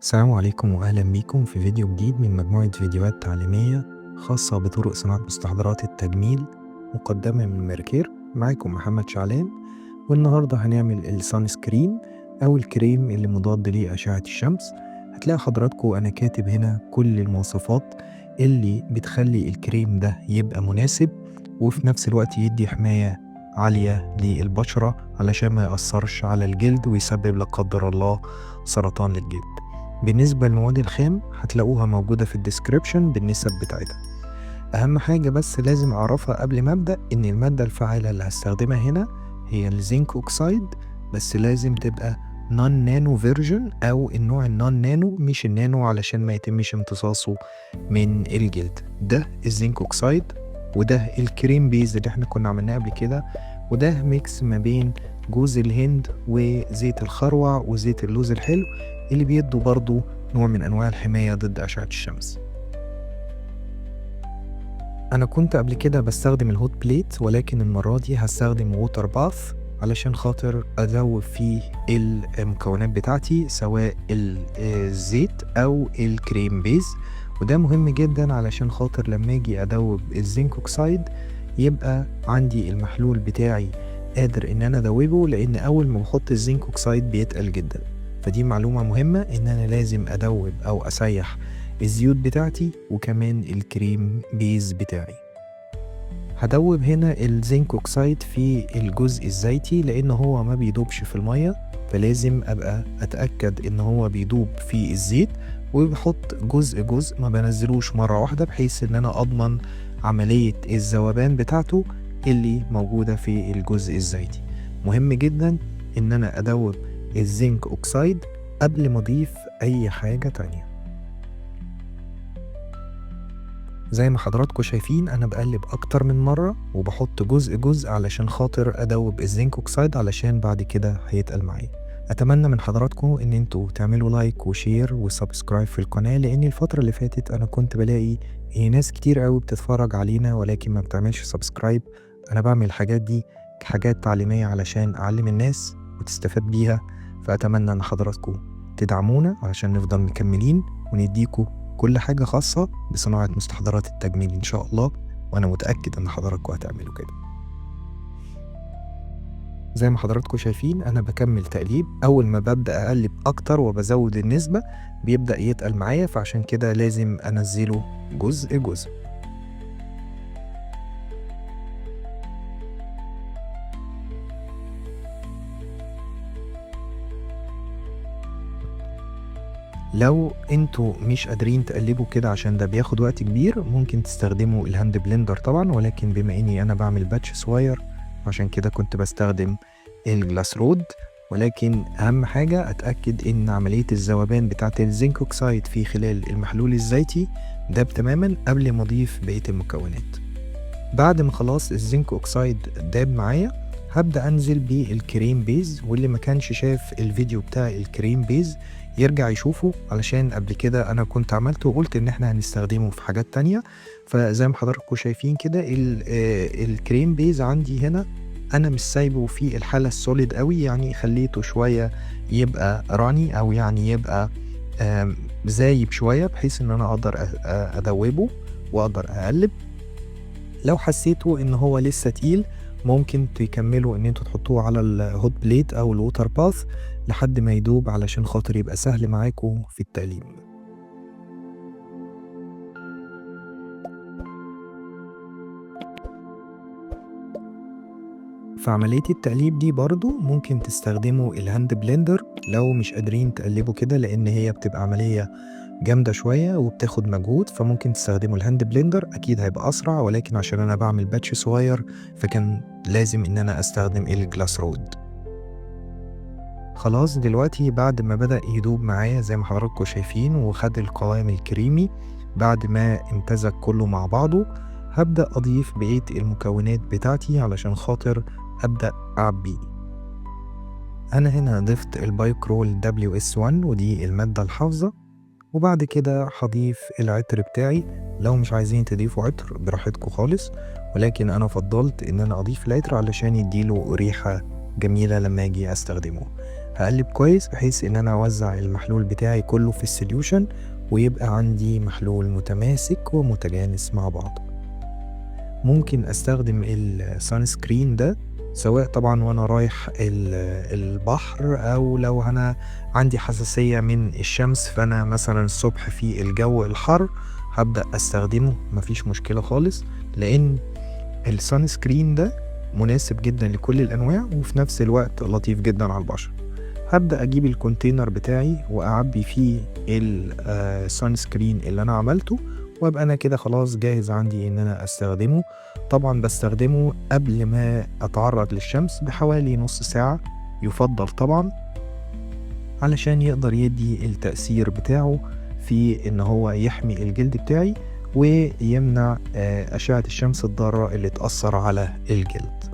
السلام عليكم وأهلا بيكم في فيديو جديد من مجموعة فيديوهات تعليمية خاصة بطرق صناعة مستحضرات التجميل مقدمة من ميركير. معاكم محمد شعلان، والنهاردة هنعمل السان سكرين أو الكريم اللي مضاد لأشعة الشمس. هتلاقي حضراتكم أنا كاتب هنا كل المواصفات اللي بتخلي الكريم ده يبقى مناسب وفي نفس الوقت يدي حماية عالية للبشرة علشان ما يأثرش على الجلد ويسبب لا قدر الله سرطان للجلد. بالنسبة للمواد الخام هتلاقوها موجودة في الديسكريبشن بالنسب بتاعتها. أهم حاجة بس لازم أعرفها قبل ما أبدأ إن المادة الفعالة اللي هستخدمها هنا هي الزنك أوكسايد، بس لازم تبقى نون نانو فيرجن أو النوع النون نانو مش النانو علشان ما يتمش امتصاصه من الجلد. ده الزنك أوكسايد وده الكريم بيز اللي احنا كنا عملناه قبل كده، وده ميكس ما بين جوز الهند وزيت الخروع وزيت اللوز الحلو اللي بيدوا برضو نوع من أنواع الحماية ضد أشعة الشمس. أنا كنت قبل كده بستخدم الهوت بليت، ولكن المرة دي هستخدم ووتر باث علشان خاطر أذوب فيه المكونات بتاعتي سواء الزيت أو الكريم بيز، وده مهم جدا علشان خاطر لما أجي أدوب الزنك أوكسايد يبقى عندي المحلول بتاعي قادر إن أنا أدوبه، لأن أول ما بحط الزنك أوكسايد بيتقل جدا. فدي معلومة مهمة إن أنا لازم أدوب أو أسيح الزيوت بتاعتي وكمان الكريم بيز بتاعي. هدوب هنا الزنك أوكسايد في الجزء الزيتي لأن هو ما بيدوبش في المية، فلازم أبقى أتأكد إن هو بيدوب في الزيت، وبحط جزء جزء ما بنزلوش مرة واحدة بحيث إن أنا أضمن عملية الذوبان بتاعته اللي موجودة في الجزء الزيتي. مهم جدا إن أنا أدوب الزنك أوكسايد قبل ما أضيف أي حاجة تانية. زي ما حضراتكم شايفين أنا بقلب أكتر من مرة وبحط جزء جزء علشان خاطر أدوب الزنك أوكسايد علشان بعد كده هيتقل معايا. أتمنى من حضراتكم إن انتوا تعملوا لايك وشير وسبسكرايب في القناة، لأن الفترة اللي فاتت أنا كنت بلاقي ناس كتير قوي بتتفرج علينا ولكن ما بتعملش سبسكرايب. أنا بعمل الحاجات دي كحاجات تعليمية علشان أعلم الناس وتستفاد بيها، فأتمنى إن حضراتكم تدعمونا علشان نفضل مكملين ونديكوا كل حاجة خاصة بصناعة مستحضرات التجميل إن شاء الله، وأنا متأكد إن حضراتكم هتعملوا كده. زي ما حضراتكم شايفين أنا بكمل تقليب، أول ما ببدأ أقلب أكتر وبزود النسبة بيبدأ يتقل معايا، فعشان كده لازم أنزله جزء جزء. لو انتوا مش قادرين تقلبوا كده عشان ده بياخد وقت كبير ممكن تستخدموا الهاند بلندر طبعا، ولكن بما اني انا بعمل باتش صغير عشان كده كنت بستخدم الجلاس رود. ولكن اهم حاجة اتأكد ان عملية الذوبان بتاعت الزنك اوكسايد في خلال المحلول الزيتي داب تماما قبل ما اضيف بقية المكونات. بعد ما خلاص الزنك اوكسايد داب معايا هبدأ انزل بالكريم بيز، واللي ما كانش شاف الفيديو بتاع الكريم بيز يرجع يشوفه علشان قبل كده انا كنت عملته وقلت ان احنا هنستخدمه في حاجات تانية. فزي ما حضراتكم شايفين كده الكريم بيز عندي هنا انا مش سايبه في الحالة السوليد قوي، يعني خليته شوية يبقى راني او يعني يبقى زايب شوية بحيث ان انا اقدر ادوبه واقدر اقلب. لو حسيتوا ان هو لسه تقيل ممكن تكملوا ان انتوا تحطوه على الهوت بليت او الووتر باث لحد ما يدوب علشان خاطر يبقى سهل معاكم في التقليب. في عملية التقليب دي برضو ممكن تستخدموا الهاند بلندر لو مش قادرين تقلبوا كده، لان هي بتبقى عملية جامدة شوية وبتاخد مجهود، فممكن تستخدموا الهاند بلندر اكيد هيبقى اسرع، ولكن عشان انا بعمل باتش صغير فكان لازم ان انا استخدم الجلاس رود. خلاص دلوقتي بعد ما بدأ يدوب معايا زي ما حضراتكم شايفين وخد القوام الكريمي، بعد ما امتزج كله مع بعضه هبدأ أضيف بقية المكونات بتاعتي علشان خاطر أبدأ أعبيه. أنا هنا ضفت البايكرول WS1 ودي المادة الحافظة، وبعد كده هضيف العطر بتاعي. لو مش عايزين تضيفوا عطر براحتكم خالص، ولكن أنا فضلت إن أنا أضيف العطر علشان يديله ريحة جميلة لما أجي أستخدمه. هقلب كويس بحيث ان انا اوزع المحلول بتاعي كله في السوليوشن ويبقى عندي محلول متماسك ومتجانس مع بعض. ممكن استخدم السان سكرين ده سواء طبعا وانا رايح البحر، او لو انا عندي حساسية من الشمس، فانا مثلا الصبح في الجو الحر هبدأ استخدمه، مفيش مشكلة خالص، لان السان سكرين ده مناسب جدا لكل الانواع وفي نفس الوقت لطيف جدا على البشرة. هبدأ اجيب الكونتينر بتاعي واعبي فيه السان سكرين اللي انا عملته، وابقى انا كده خلاص جاهز عندي ان انا استخدمه. طبعا بستخدمه قبل ما اتعرض للشمس بحوالي نص ساعة يفضل طبعا، علشان يقدر يدي التأثير بتاعه في ان هو يحمي الجلد بتاعي ويمنع أشعة الشمس الضارة اللي تأثر على الجلد.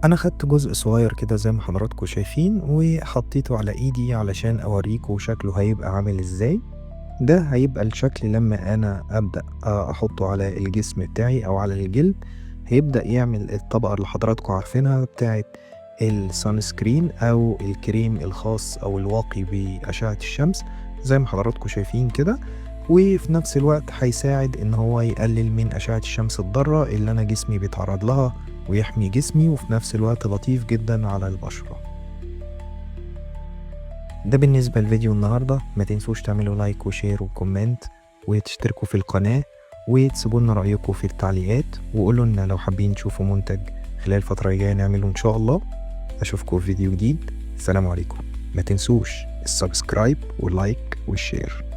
انا خدت جزء صغير كده زي ما حضراتكم شايفين وحطيته على ايدي علشان اوريكم شكله هيبقى عامل ازاي. ده هيبقى الشكل لما انا ابدأ احطه على الجسم بتاعي او على الجلد، هيبدأ يعمل الطبقة اللي حضراتكم عارفينها بتاعت السان سكرين او الكريم الخاص او الواقي بأشعة الشمس زي ما حضراتكم شايفين كده. وفي نفس الوقت هيساعد ان هو يقلل من أشعة الشمس الضارة اللي انا جسمي بيتعرض لها ويحمي جسمي، وفي نفس الوقت لطيف جدا على البشرة. ده بالنسبة لفيديو النهاردة. ما تنسوش تعملوا لايك وشير وكومنت وتشتركوا في القناة وتسيبوا لنا رأيكم في التعليقات، وقولوا لنا لو حابين تشوفوا منتج خلال الفترة الجاية نعمله إن شاء الله. أشوفكم في فيديو جديد. السلام عليكم. ما تنسوش السبسكرايب واللايك والشير.